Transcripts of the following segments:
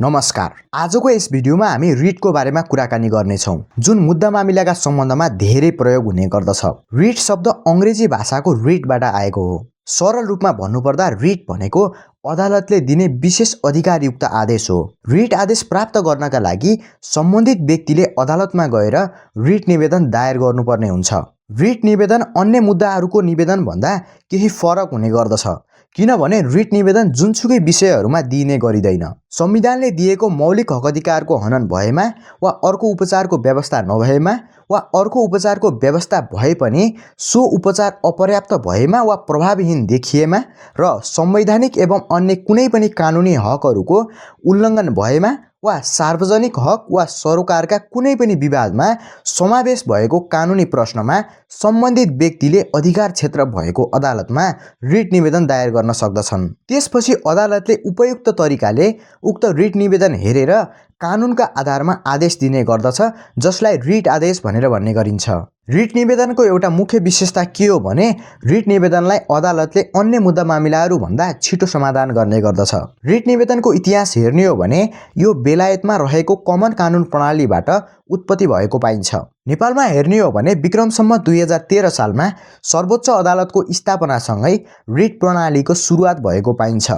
नमस्कार। आजको यस भिडियोमा हामी रिटको बारेमा कुराकानी गर्नेछौँ, जुन मुद्दा मामिलाका सम्बन्धमा धेरै प्रयोग हुने गर्दछ। रिट शब्द अंग्रेजी भाषाको रिटबाट आएको हो। सरल रूपमा भन्नुपर्दा रिट भनेको अदालतले दिने विशेष अधिकारयुक्त आदेश हो। रिट आदेश प्राप्त गर्नका लागि सम्बन्धित व्यक्तिले अदालतमा गएर रिट निवेदन दायर गर्नुपर्ने हुन्छ। रिट निवेदन अन्य मुद्दाहरूको निवेदन भन्दा केही फरक हुने गर्दछ, किनभने रिट निवेदन जुनसुकै विषयहरूमा दिइने गरिँदैन। संविधानले दिएको मौलिक हक अधिकारको हनन भएमा वा अर्को उपचारको व्यवस्था नभएमा वा अर्को उपचारको व्यवस्था भए पनि सो उपचार अपर्याप्त भएमा वा प्रभावहीन देखिएमा र संवैधानिक एवं अन्य कुनै पनि कानुनी हकहरूको उल्लङ्घन भएमा वा सार्वजनिक हक वा सरोकारका कुनै पनि विवादमा समावेश भएको कानुनी प्रश्नमा सम्बन्धित व्यक्तिले अधिकार क्षेत्र भएको अदालतमा रिट निवेदन दायर गर्न सक्दछन्। त्यसपछि अदालतले उपयुक्त तरिकाले उक्त रिट निवेदन हेरेर कानुनका आधारमा आदेश दिने गर्दछ, जसलाई रिट आदेश भनेर भन्ने गरिन्छ। रिट निवेदनको एउटा मुख्य विशेषता के हो भने रिट निवेदनलाई अदालतले अन्य मुद्दा मामिलाहरू भन्दा छिटो समाधान गर्ने गर्दछ। रिट निवेदनको इतिहास हेर्ने हो भने यो बेलायतमा रहेको कमन कानुन प्रणालीबाट उत्पत्ति भएको पाइन्छ। नेपालमा हेर्ने हो भने विक्रमसम्म 2013 सालमा सर्वोच्च अदालतको स्थापनासँगै रिट प्रणालीको सुरुवात भएको पाइन्छ।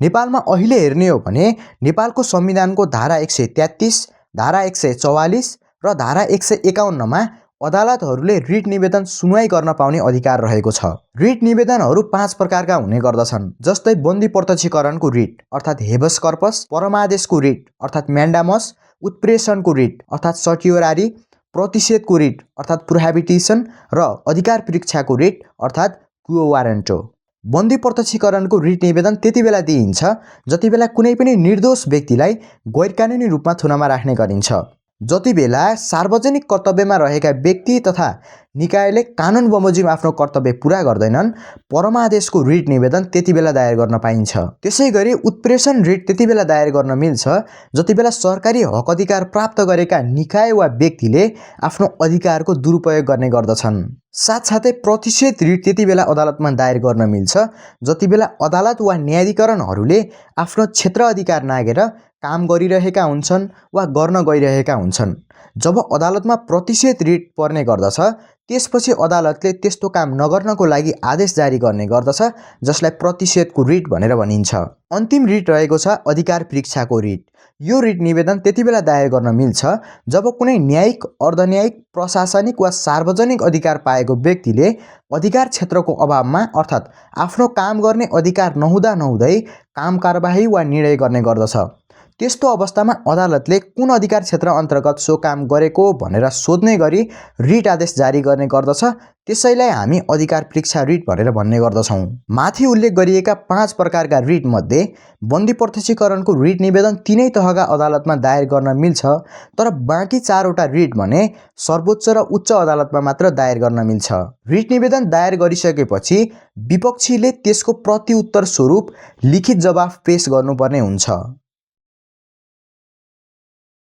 नेपालमा अहिले हेर्ने हो भने नेपालको संविधानको धारा 133, धारा 144 र धारा 151 मा अदालतहरूले रिट निवेदन सुनवाई गर्न पाउने अधिकार रहेको छ। रिट निवेदनहरू 5 प्रकारका हुने गर्दछन्, जस्तै बन्दी प्रत्यक्षीकरणको रिट अर्थात् हेबस कर्पस, परमादेशको रिट अर्थात् म्यान्डामस, उत्प्रेषणको रिट अर्थात् सर्टियोरारी, प्रतिषेधको रिट अर्थात् प्रोहिबिटिसन र अधिकार परीक्षाको रिट अर्थात् क्वो वारेन्टो। बन्दी प्रत्यक्षीकरणको रिट निवेदन त्यति बेला दिइन्छ जति बेला कुनै पनि निर्दोष व्यक्तिलाई गैरकानुनी रूपमा थुनामा राख्ने गरिन्छ। जति बेला सार्वजनिक कर्तव्यमा रहेका व्यक्ति तथा निकायले कानुन बमोजिम आफ्नो कर्तव्य पूरा गर्दैनन्, परमादेशको रिट निवेदन त्यति बेला दायर गर्न पाइन्छ। त्यसैगरी उत्प्रेषण रिट त्यति बेला दायर गर्न मिल्छ जति बेला सरकारी हक अधिकार प्राप्त गरेका निकाय वा व्यक्तिले आफ्नो अधिकारको दुरुपयोग गर्ने गर्दछन्। साथसाथै प्रतिषेध रिट त्यति बेला अदालतमा दायर गर्न मिल्छ जति बेला अदालत वा न्यायाधिकरणहरूले आफ्नो क्षेत्र अधिकार नागेर काम गरिरहेका हुन्छन् वा गर्न गइरहेका हुन्छन्। जब अदालतमा प्रतिषेध रिट पर्ने गर्दछ, त्यसपछि अदालतले त्यस्तो काम नगर्नको लागि आदेश जारी गर्ने गर्दछ, जसलाई प्रतिषेधको रिट भनेर भनिन्छ। अन्तिम रिट रहेको छ अधिकार परीक्षाको रिट। यो रिट निवेदन त्यति बेला दायर गर्न मिल्छ जब कुनै न्यायिक, अर्धन्यायिक, प्रशासनिक वा सार्वजनिक अधिकार पाएको व्यक्तिले अधिकार क्षेत्रको अभावमा अर्थात् आफ्नो काम गर्ने अधिकार नहुँदै काम कारबाही वा निर्णय गर्ने गर्दछ। त्यस्तो अवस्थामा अदालतले कुन अधिकार क्षेत्र अन्तर्गत सो काम गरेको भनेर सोध्ने गरी रिट आदेश जारी गर्ने गर्दछ। त्यसैलाई हामी अधिकार परीक्षा रिट भनेर भन्ने गर्दछौँ। माथि उल्लेख गरिएका 5 प्रकारका रिट मध्ये बन्दी प्रत्यक्षीकरणको रिट निवेदन तीनै तहका अदालतमा दायर गर्न मिल्छ, तर बाँकी 4 वटा रिट भने सर्वोच्च र उच्च अदालतमा मात्र दायर गर्न मिल्छ। रिट निवेदन दायर गरिसकेपछि विपक्षीले त्यसको प्रतिउत्तर स्वरूप लिखित जवाफ पेश गर्नुपर्ने हुन्छ।